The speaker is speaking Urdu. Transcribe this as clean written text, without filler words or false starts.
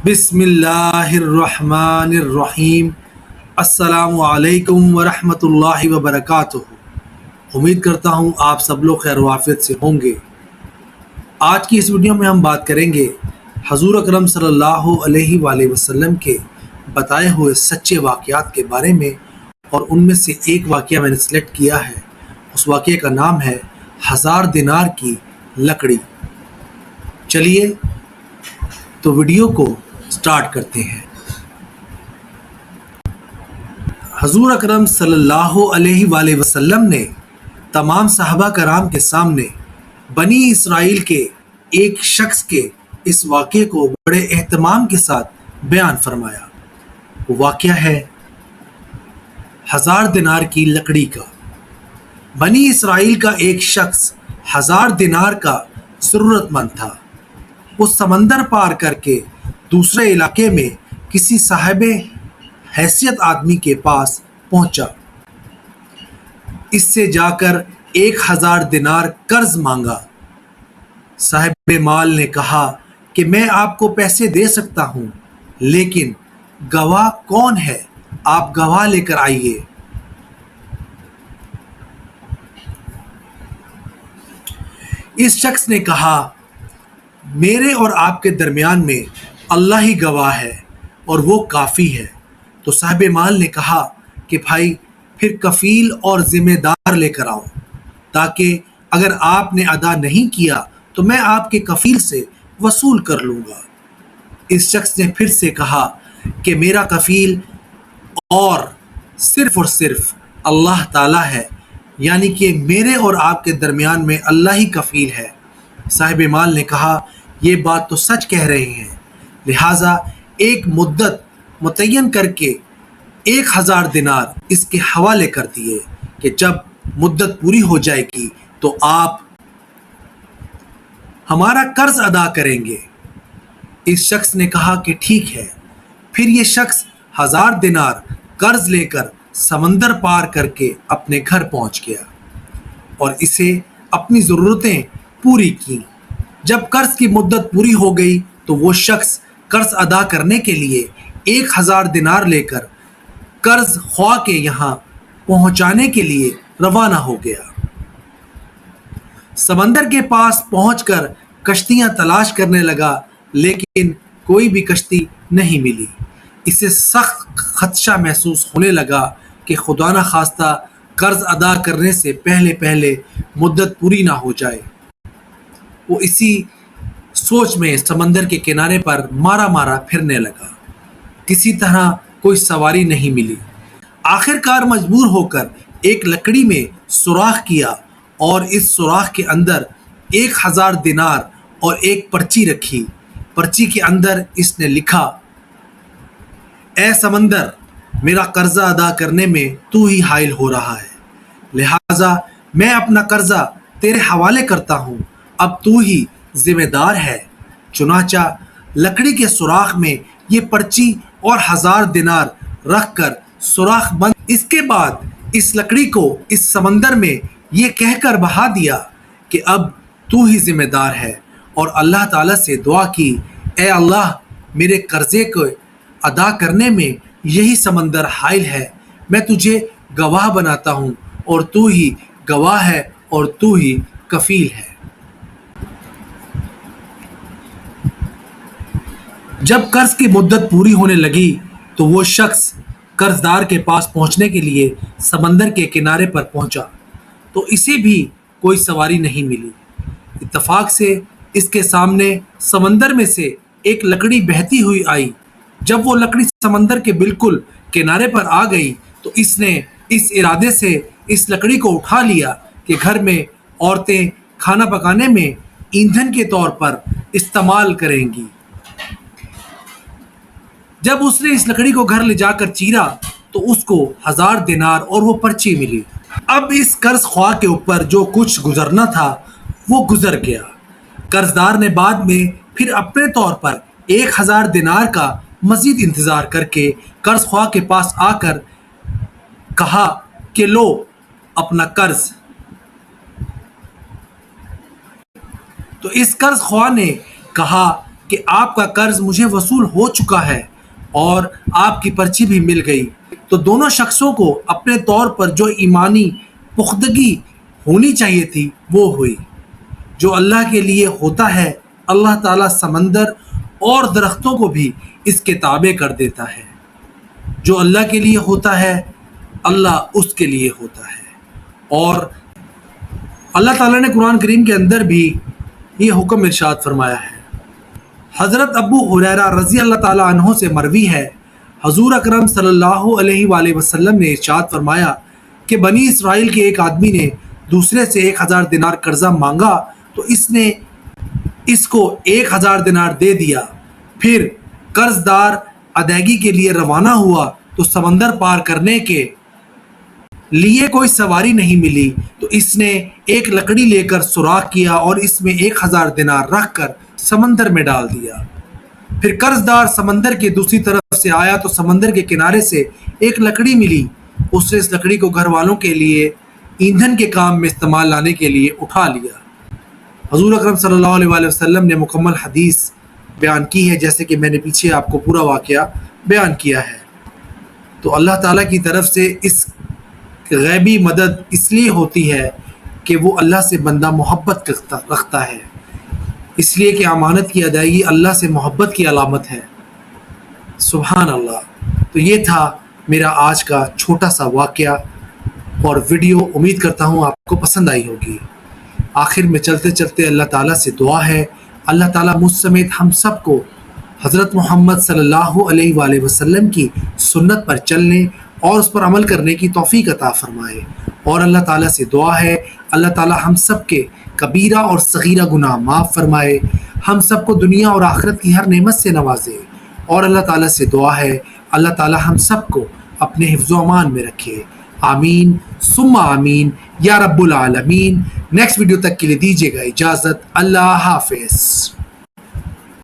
بسم اللہ الرحمن الرحیم۔ السلام علیکم ورحمۃ اللہ وبرکاتہ۔ امید کرتا ہوں آپ سب لوگ خیر و عافیت سے ہوں گے۔ آج کی اس ویڈیو میں ہم بات کریں گے حضور اکرم صلی اللہ علیہ وآلہ وسلم کے بتائے ہوئے سچے واقعات کے بارے میں، اور ان میں سے ایک واقعہ میں نے سلیکٹ کیا ہے۔ اس واقعے کا نام ہے 1000 دینار کی لکڑی۔ چلیے تو ویڈیو کو سٹارٹ کرتے ہیں۔ حضور اکرم صلی اللہ علیہ وآلہ وسلم نے تمام صحابہ کرام کے سامنے بنی اسرائیل کے ایک شخص کے اس واقعے کو بڑے اہتمام کے ساتھ بیان فرمایا۔ وہ واقعہ ہے 1000 دینار کی لکڑی کا۔ بنی اسرائیل کا ایک شخص 1000 دینار کا ضرورت مند تھا۔ وہ سمندر پار کر کے دوسرے علاقے میں کسی صاحب حیثیت آدمی کے پاس پہنچا۔ اس سے جا کر 1000 دینار قرض مانگا۔ صاحب مال نے کہا کہ میں آپ کو پیسے دے سکتا ہوں، لیکن گواہ کون ہے؟ آپ گواہ لے کر آئیے۔ اس شخص نے کہا، میرے اور آپ کے درمیان میں اللہ ہی گواہ ہے اور وہ کافی ہے۔ تو صاحب مال نے کہا کہ بھائی پھر کفیل اور ذمہ دار لے کر آؤ، تاکہ اگر آپ نے ادا نہیں کیا تو میں آپ کے کفیل سے وصول کر لوں گا۔ اس شخص نے پھر سے کہا کہ میرا کفیل اور صرف اللہ تعالیٰ ہے، یعنی کہ میرے اور آپ کے درمیان میں اللہ ہی کفیل ہے۔ صاحب مال نے کہا، یہ بات تو سچ کہہ رہے ہیں، لہٰذا ایک مدت متعین کر کے 1000 دینار اس کے حوالے کر دیے کہ جب مدت پوری ہو جائے گی تو آپ ہمارا قرض ادا کریں گے۔ اس شخص نے کہا کہ ٹھیک ہے۔ پھر یہ شخص 1000 دینار قرض لے کر سمندر پار کر کے اپنے گھر پہنچ گیا اور اسے اپنی ضرورتیں پوری کیں۔ جب قرض کی مدت پوری ہو گئی تو وہ شخص قرض ادا کرنے کے لیے 1000 دینار لے کر قرض خواہ کے یہاں پہنچانے کے لیے روانہ ہو گیا۔ سمندر کے پاس پہنچ کر کشتیاں تلاش کرنے لگا، لیکن کوئی بھی کشتی نہیں ملی۔ اسے سخت خدشہ محسوس ہونے لگا کہ خدا نخواستہ قرض ادا کرنے سے پہلے مدت پوری نہ ہو جائے۔ وہ اسی سوچ میں سمندر کے کنارے پر مارا پھرنے لگا۔ کسی طرح کوئی سواری نہیں ملی۔ آخر کار مجبور ہو کر ایک لکڑی میں سوراخ کیا اور اس سوراخ کے اندر 1000 دینار اور ایک پرچی رکھی۔ پرچی کے اندر اس نے لکھا، اے سمندر، میرا قرضہ ادا کرنے میں تو ہی حائل ہو رہا ہے، لہٰذا میں اپنا قرضہ تیرے حوالے کرتا ہوں، اب تو ہی ذمہ دار ہے۔ چنانچہ لکڑی کے سوراخ میں یہ پرچی اور 1000 دینار رکھ کر سوراخ بند۔ اس کے بعد اس لکڑی کو اس سمندر میں یہ کہہ کر بہا دیا کہ اب تو ہی ذمہ دار ہے، اور اللہ تعالیٰ سے دعا کی، اے اللہ، میرے قرضے کو ادا کرنے میں یہی سمندر حائل ہے، میں تجھے گواہ بناتا ہوں، اور تو ہی گواہ ہے اور تو ہی کفیل ہے۔ جب قرض کی مدت پوری ہونے لگی تو وہ شخص قرض دار کے پاس پہنچنے کے لیے سمندر کے کنارے پر پہنچا تو اسے بھی کوئی سواری نہیں ملی۔ اتفاق سے اس کے سامنے سمندر میں سے ایک لکڑی بہتی ہوئی آئی۔ جب وہ لکڑی سمندر کے بالکل کنارے پر آ گئی تو اس نے اس ارادے سے اس لکڑی کو اٹھا لیا کہ گھر میں عورتیں کھانا پکانے میں ایندھن کے طور پر استعمال کریں گی۔ جب اس نے اس لکڑی کو گھر لے جا کر چیرا تو اس کو 1000 دینار اور وہ پرچی ملی۔ اب اس قرض خواہ کے اوپر جو کچھ گزرنا تھا وہ گزر گیا۔ قرض دار نے بعد میں پھر اپنے طور پر 1000 دینار کا مزید انتظار کر کے قرض خواہ کے پاس آ کر کہا کہ لو اپنا قرض۔ تو اس قرض خواہ نے کہا کہ آپ کا قرض مجھے وصول ہو چکا ہے اور آپ کی پرچی بھی مل گئی۔ تو دونوں شخصوں کو اپنے طور پر جو ایمانی پختگی ہونی چاہیے تھی وہ ہوئی۔ جو اللہ کے لیے ہوتا ہے اللہ تعالیٰ سمندر اور درختوں کو بھی اس کے تابع کر دیتا ہے۔ جو اللہ کے لیے ہوتا ہے اللہ اس کے لیے ہوتا ہے۔ اور اللہ تعالیٰ نے قرآن کریم کے اندر بھی یہ حکم ارشاد فرمایا ہے۔ حضرت ابو ہریرہ رضی اللہ تعالیٰ عنہ سے مروی ہے، حضور اکرم صلی اللہ علیہ وآلہ وسلم نے ارشاد فرمایا کہ بنی اسرائیل کے ایک آدمی نے دوسرے سے 1000 دینار قرضہ مانگا تو اس نے اس کو 1000 دینار دے دیا۔ پھر قرض دار ادائیگی کے لیے روانہ ہوا تو سمندر پار کرنے کے لیے کوئی سواری نہیں ملی تو اس نے ایک لکڑی لے کر سوراخ کیا اور اس میں 1000 دینار رکھ کر سمندر میں ڈال دیا۔ پھر قرض دار سمندر کے دوسری طرف سے آیا تو سمندر کے کنارے سے ایک لکڑی ملی، اس نے اس لکڑی کو گھر والوں کے لیے ایندھن کے کام میں استعمال لانے کے لیے اٹھا لیا۔ حضور اکرم صلی اللہ علیہ وآلہ وسلم نے مکمل حدیث بیان کی ہے، جیسے کہ میں نے پیچھے آپ کو پورا واقعہ بیان کیا ہے۔ تو اللہ تعالیٰ کی طرف سے اس غیبی مدد اس لیے ہوتی ہے کہ وہ اللہ سے بندہ محبت رکھتا ہے، اس لیے کہ امانت کی ادائیگی اللہ سے محبت کی علامت ہے۔ سبحان اللہ۔ تو یہ تھا میرا آج کا چھوٹا سا واقعہ اور ویڈیو، امید کرتا ہوں آپ کو پسند آئی ہوگی۔ آخر میں چلتے چلتے اللہ تعالیٰ سے دعا ہے اللہ تعالیٰ مجھ سمیت ہم سب کو حضرت محمد صلی اللہ علیہ وآلہ وسلم کی سنت پر چلنے اور اس پر عمل کرنے کی توفیق عطا فرمائے۔ اور اللہ تعالیٰ سے دعا ہے اللہ تعالیٰ ہم سب کے کبیرہ اور صغیرہ گناہ معاف فرمائے، ہم سب کو دنیا اور آخرت کی ہر نعمت سے نوازے۔ اور اللہ تعالیٰ سے دعا ہے اللہ تعالیٰ ہم سب کو اپنے حفظ و امان میں رکھے۔ آمین ثم آمین یا رب العالمین۔ نیکسٹ ویڈیو تک کے لیے دیجیے گا اجازت۔ اللہ حافظ۔